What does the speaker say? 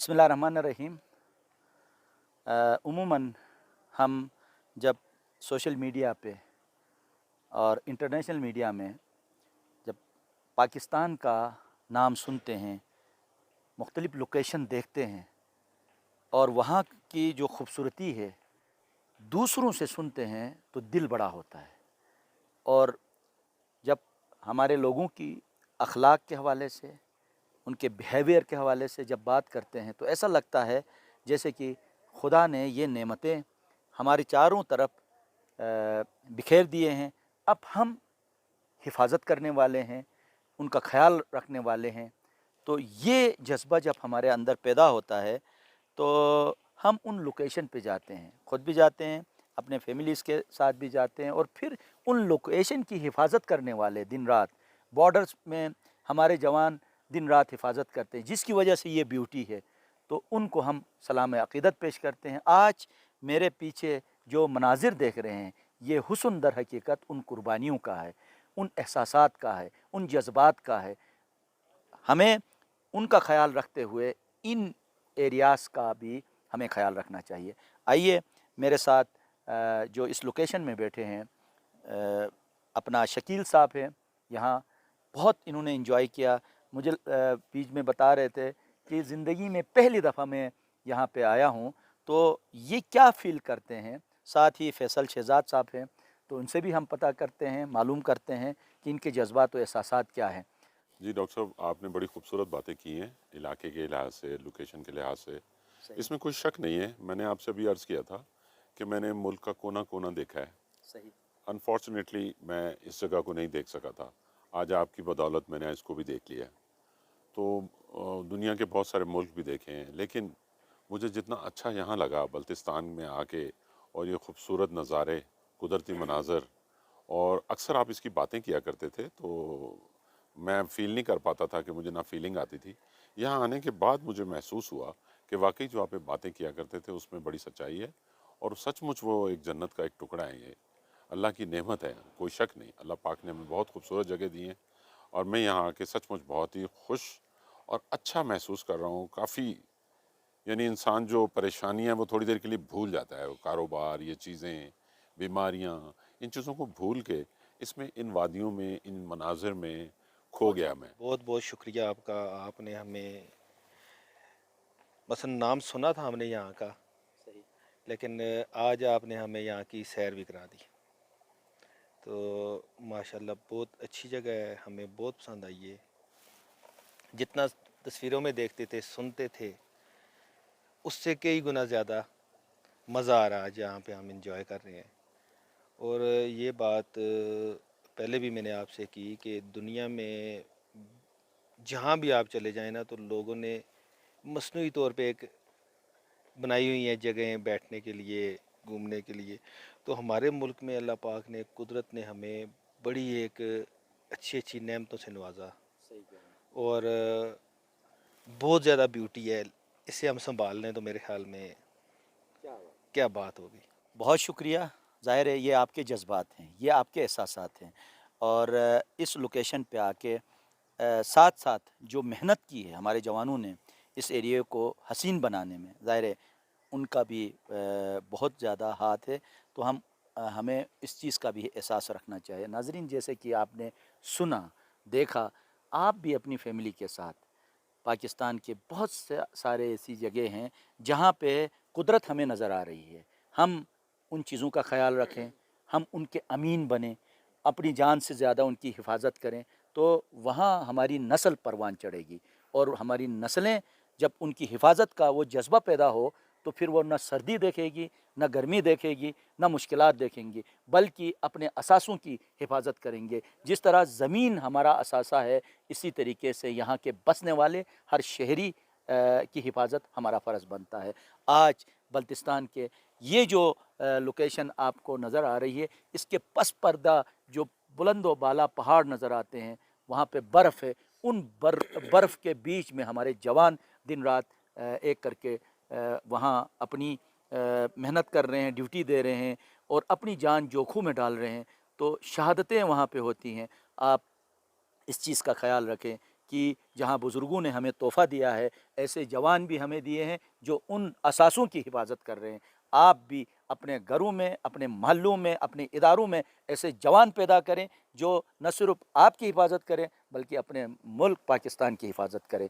बिस्मिल्लाहिर्रहमानिर्रहीम। उमूमन हम जब सोशल मीडिया पे और इंटरनेशनल मीडिया में जब पाकिस्तान का नाम सुनते हैं, मुख्तलिफ़ लोकेशन देखते हैं और वहाँ की जो खूबसूरती है दूसरों से सुनते हैं तो दिल बड़ा होता है। और जब हमारे लोगों की अखलाक के हवाले से, उनके बिहेवियर के हवाले से जब बात करते हैं तो ऐसा लगता है जैसे कि खुदा ने ये नेमतें हमारी चारों तरफ बिखेर दिए हैं। अब हम हिफाजत करने वाले हैं, उनका ख्याल रखने वाले हैं। तो ये जज्बा जब हमारे अंदर पैदा होता है तो हम उन लोकेशन पे जाते हैं, ख़ुद भी जाते हैं, अपने फैमिलीज़ के साथ भी जाते हैं और फिर उन लोकेशन की हिफाजत करने वाले दिन रात बॉर्डर्स में हमारे जवान दिन रात हिफाजत करते हैं, जिसकी वजह से ये ब्यूटी है। तो उनको हम सलाम अक़ीदत पेश करते हैं। आज मेरे पीछे जो मनाजिर देख रहे हैं, ये हुस्न दर हकीकत उन कुर्बानियों का है, उन एहसासात का है, उन जज्बात का है। हमें उनका ख़याल रखते हुए इन एरियाज़ का भी हमें ख़याल रखना चाहिए। आइए मेरे साथ जो इस लोकेशन में बैठे हैं अपना शकील साहब हैं। यहाँ बहुत इन्होंने एंजॉय किया। मुझे बीच में बता रहे थे कि ज़िंदगी में पहली दफ़ा मैं यहाँ पे आया हूँ, तो ये क्या फ़ील करते हैं। साथ ही फैसल शहज़ाद साहब हैं, तो उनसे भी हम पता करते हैं, मालूम करते हैं कि इनके जज्बात व एहसासात क्या हैं। जी डॉक्टर साहब, आपने बड़ी खूबसूरत बातें की हैं इलाके के लिहाज से, लोकेशन के लिहाज से। सही इसमें कोई शक नहीं है। मैंने आपसे भी अर्ज़ किया था कि मैंने मुल्क का कोना कोना देखा है। सही अनफॉर्चुनेटली मैं इस जगह को नहीं देख सका था। आज आपकी बदौलत मैंने इसको भी देख लिया है। तो दुनिया के बहुत सारे मुल्क भी देखे हैं, लेकिन मुझे जितना अच्छा यहाँ लगा बल्तिस्तान में आके, और ये खूबसूरत नज़ारे, कुदरती मनाज़र, और अक्सर आप इसकी बातें किया करते थे तो मैं फ़ील नहीं कर पाता था कि मुझे ना फीलिंग आती थी। यहाँ आने के बाद मुझे महसूस हुआ कि वाकई जो आप ये बातें किया करते थे उसमें बड़ी सच्चाई है, और सचमुच वो एक जन्नत का एक टुकड़ा है। ये अल्लाह की नेमत है, कोई शक नहीं। अल्लाह पाक ने हमें बहुत खूबसूरत जगह दी है, और मैं यहाँ आके सचमुच बहुत ही खुश और अच्छा महसूस कर रहा हूँ। काफ़ी, यानी इंसान जो परेशानियाँ वो थोड़ी देर के लिए भूल जाता है, वो कारोबार, ये चीज़ें, बीमारियाँ, इन चीज़ों को भूल के इसमें, इन वादियों में, इन मनाजिर में खो बहुत गया मैं। बहुत बहुत शुक्रिया आपका। आपने हमें मसलन नाम सुना था हमने यहाँ का, सही लेकिन आज आपने हमें यहाँ की सैर भी करा दी। तो माशाल्लाह बहुत अच्छी जगह है, हमें बहुत पसंद आई है। जितना तस्वीरों में देखते थे, सुनते थे, उससे कई गुना ज़्यादा मज़ा आ रहा है जहाँ पे हम इंजॉय कर रहे हैं। और ये बात पहले भी मैंने आपसे की कि दुनिया में जहाँ भी आप चले जाएं ना, तो लोगों ने मसनूई तौर पे एक बनाई हुई हैं जगहें बैठने के लिए, घूमने के लिए। तो हमारे मुल्क में अल्लाह पाक ने, कुदरत ने हमें बड़ी एक अच्छी अच्छी नेमतों से नवाजा, सही कह रहे हैं। और बहुत ज़्यादा ब्यूटी है। इसे हम संभाल लें तो मेरे ख्याल में क्या बात। क्या बात होगी। बहुत शुक्रिया। ज़ाहिर है ये आपके जज्बात हैं, ये आपके एहसासात हैं। और इस लोकेशन पे आके साथ साथ जो मेहनत की है हमारे जवानों ने इस एरिया को हसीन बनाने में, ज़ाहिर है उनका भी बहुत ज़्यादा हाथ है। तो हमें इस चीज़ का भी एहसास रखना चाहिए। नाज़रीन, जैसे कि आपने सुना, देखा, आप भी अपनी फैमिली के साथ पाकिस्तान के बहुत से सारे ऐसी जगह हैं जहाँ पे कुदरत हमें नज़र आ रही है। हम उन चीज़ों का ख़याल रखें, हम उनके अमीन बनें, अपनी जान से ज़्यादा उनकी हिफाजत करें, तो वहाँ हमारी नस्ल परवान चढ़ेगी। और हमारी नस्लें जब उनकी हिफाजत का वो जज्बा पैदा हो तो फिर वो ना सर्दी देखेगी, ना गर्मी देखेगी, ना मुश्किलात देखेंगी, बल्कि अपने असासों की हिफाजत करेंगे। जिस तरह ज़मीन हमारा असासा है, इसी तरीके से यहाँ के बसने वाले हर शहरी की हिफाजत हमारा फ़र्ज़ बनता है। आज बल्तिस्तान के ये जो लोकेशन आपको नज़र आ रही है, इसके पस पर्दा जो बुलंद व बाला पहाड़ नज़र आते हैं, वहाँ पे बर्फ़ है। उन बर्फ़ के बीच में हमारे जवान दिन रात एक करके वहाँ अपनी मेहनत कर रहे हैं, ड्यूटी दे रहे हैं और अपनी जान जोखिम में डाल रहे हैं। तो शहादतें वहाँ पे होती हैं। आप इस चीज़ का ख़याल रखें کہ جہاں بزرگوں نے ہمیں تحفہ دیا ہے ایسے جوان بھی ہمیں دیے ہیں جو ان اثاثوں کی حفاظت کر رہے ہیں۔ آپ بھی اپنے گھروں میں، اپنے محلوں میں، اپنے اداروں میں ایسے جوان پیدا کریں جو نہ صرف آپ کی حفاظت کریں بلکہ اپنے ملک پاکستان کی حفاظت کریں۔